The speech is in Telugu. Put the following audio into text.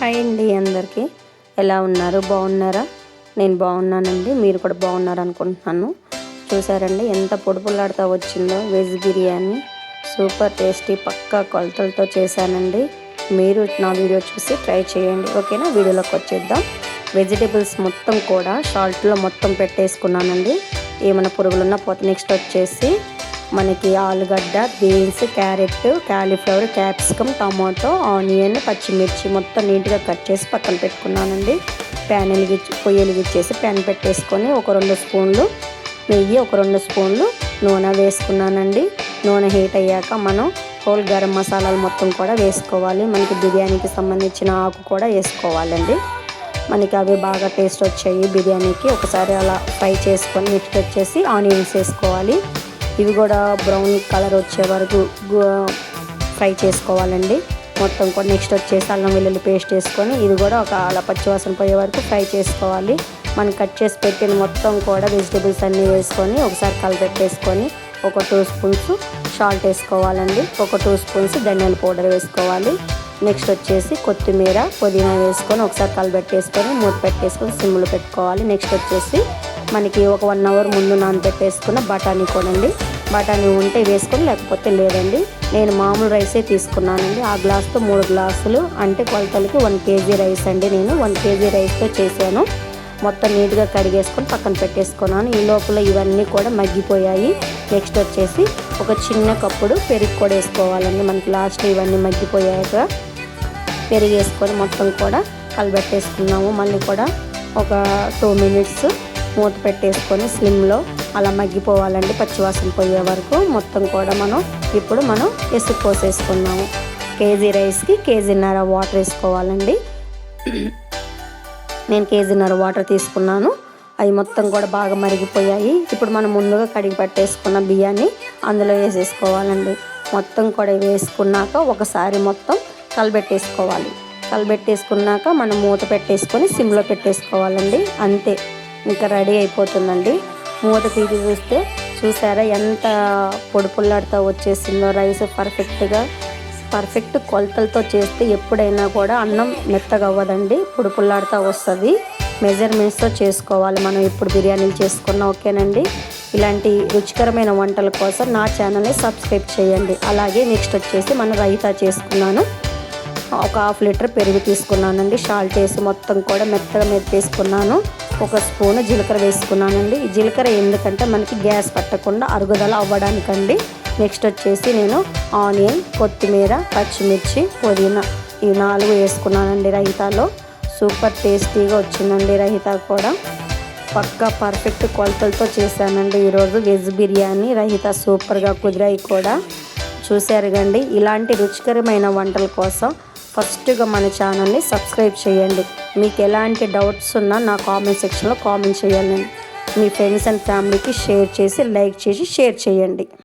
హాయ్ అండి అందరికీ. ఎలా ఉన్నారు? బాగున్నారా? నేను బాగున్నానండి. మీరు కూడా బాగున్నారు అనుకుంటున్నాను. చూసారండి ఎంత పొడిపుల్లాడుతూ వచ్చిందో వెజ్ బిర్యానీ. సూపర్ టేస్టీ, పక్కా కొలతలతో చేశానండి. మీరు నా వీడియో చూసి ట్రై చేయండి. ఓకేనా? వీడియోలోకి వచ్చేద్దాం. వెజిటేబుల్స్ మొత్తం కూడా సాల్ట్లో మొత్తం పెట్టేసుకున్నానండి. ఏమైనా పురుగులున్నా పోతే. నెక్స్ట్ వచ్చేసి మనకి ఆలుగడ్డ, beans, carrot, cauliflower, capsicum, tomato, onion, పచ్చిమిర్చి మొత్తం నీట్గా కట్ చేసి పక్కన పెట్టుకున్నానండి. పొయ్యి వెలిగించేసి ప్యాన్ పెట్టేసుకొని ఒక 2 స్పూన్లు నెయ్యి, ఒక 2 స్పూన్లు నూనె వేసుకున్నానండి. నూనె హీట్ అయ్యాక మనం హోల్ గరం మసాలాలు మొత్తం కూడా వేసుకోవాలి. మనకి బిర్యానీకి సంబంధించిన ఆకు కూడా వేసుకోవాలండి. మనకి అవి బాగా టేస్ట్ వచ్చాయి బిర్యానీకి. ఒకసారి అలా ఫ్రై చేసుకొని నెక్స్ట్ వచ్చేసి ఆనియన్స్ వేసుకోవాలి. ఇవి కూడా బ్రౌన్ కలర్ వచ్చే వరకు ఫ్రై చేసుకోవాలండి మొత్తం కూడా. నెక్స్ట్ వచ్చేసి అల్లం వెల్లుల్లి పేస్ట్ వేసుకొని ఇది కూడా ఒక అలా పచ్చివాసన పోయే వరకు ఫ్రై చేసుకోవాలి. మనం కట్ చేసి పెట్టిన మొత్తం కూడా వెజిటేబుల్స్ అన్నీ వేసుకొని ఒకసారి కలిపెట్టేసుకొని ఒక 2 స్పూన్స్ సాల్ట్ వేసుకోవాలండి. ఒక 2 స్పూన్స్ ధనియాల పౌడర్ వేసుకోవాలి. నెక్స్ట్ వచ్చేసి కొత్తిమీర, పుదీనా వేసుకొని ఒకసారి కలిపెట్టేసుకొని మూత పెట్టేసుకొని సిమ్లో పెట్టుకోవాలి. నెక్స్ట్ వచ్చేసి మనకి ఒక 1 అవర్ ముందు నానబెట్టేసుకున్న బఠానీ కొనండి. బఠానీ ఉంటే వేసుకొని, లేకపోతే లేదండి. నేను మామూలు రైసే తీసుకున్నానండి. ఆ గ్లాస్తో 3 గ్లాసులు అంటే కొలతలకి 1 కేజీ రైస్ అండి. నేను 1 కేజీ రైస్తో చేశాను. మొత్తం నీట్గా కడిగేసుకొని పక్కన పెట్టేసుకున్నాను. ఈ లోపల ఇవన్నీ కూడా మగ్గిపోయాయి. నెక్స్ట్ వచ్చేసి ఒక చిన్న కప్పుడు పెరుగు కూడా వేసుకోవాలండి. మనకి లాస్ట్లో ఇవన్నీ మగ్గిపోయాక పెరుగు వేసుకొని మొత్తం కూడా కలిపెట్టేసుకున్నాము. మళ్ళీ కూడా ఒక 2 మినిట్స్ మూత పెట్టేసుకొని స్లిమ్లో అలా మగ్గిపోవాలండి పచ్చివాసన పోయే వరకు. మొత్తం కూడా ఇప్పుడు మనం ఎసురు పోసేసుకున్నాము. కేజీ రైస్కి కేజీన్నర వాటర్ వేసుకోవాలండి. నేను కేజీన్నర వాటర్ తీసుకున్నాను. అవి మొత్తం కూడా బాగా మరిగిపోయాయి. ఇప్పుడు మనం ముందుగా కడిగి పట్టేసుకున్న బియ్యాన్ని అందులో వేసేసుకోవాలండి. మొత్తం కూడా వేసుకున్నాక ఒకసారి మొత్తం కలిపెట్టేసుకోవాలి. కలిపెట్టేసుకున్నాక మనం మూత పెట్టేసుకొని సిమ్లో పెట్టేసుకోవాలండి. అంతే, ఇంకా రెడీ అయిపోతుందండి. మూత తీసి చూసారా ఎంత పొడిపుల్లాడుతూ వచ్చేసిందో రైస్. పర్ఫెక్ట్ కొలతలతో చేస్తే ఎప్పుడైనా కూడా అన్నం మెత్తగా అవ్వదండి, పొడిపుల్లాడుతూ వస్తుంది. మెజర్మెంట్స్తో చేసుకోవాలి మనం ఎప్పుడు బిర్యానీలు చేసుకున్నా. ఓకేనండి? ఇలాంటి రుచికరమైన వంటల కోసం నా ఛానల్ని సబ్స్క్రైబ్ చేయండి. అలాగే నెక్స్ట్ వచ్చేసి మనం రైతా చేసుకున్నాను. ఒక 1/2 లీటర్ పెరుగు తీసుకున్నానండి. సాల్ట్ వేసి మొత్తం కూడా మెత్తగా మెత్తేసుకున్నాను. 1 స్పూన్ జీలకర్ర వేసుకున్నానండి. ఈ జీలకర్ర ఎందుకంటే మనకి గ్యాస్ పట్టకుండా అరుగుదల అవ్వడానికండి. నెక్స్ట్ వచ్చేసి నేను ఆనియన్, కొత్తిమీర, పచ్చిమిర్చి, పుదీనా ఈ 4 వేసుకున్నానండి రైతాలో. సూపర్ టేస్టీగా వచ్చిందండి రైతా కూడా. పక్కా పర్ఫెక్ట్ కొలతలతో చేశానండి ఈరోజు వెజ్ బిర్యానీ. రైతా సూపర్గా కుదిరాయి కూడా. చూశారు కండి. ఇలాంటి రుచికరమైన వంటల కోసం ఫస్ట్గా మన ఛానల్ని సబ్స్క్రైబ్ చేయండి. మీకు ఎలాంటి డౌట్స్ ఉన్నా నా కామెంట్ సెక్షన్లో కామెంట్ చేయాలండి. మీ ఫ్రెండ్స్ అండ్ ఫ్యామిలీకి షేర్ చేసి, లైక్ చేసి షేర్ చేయండి.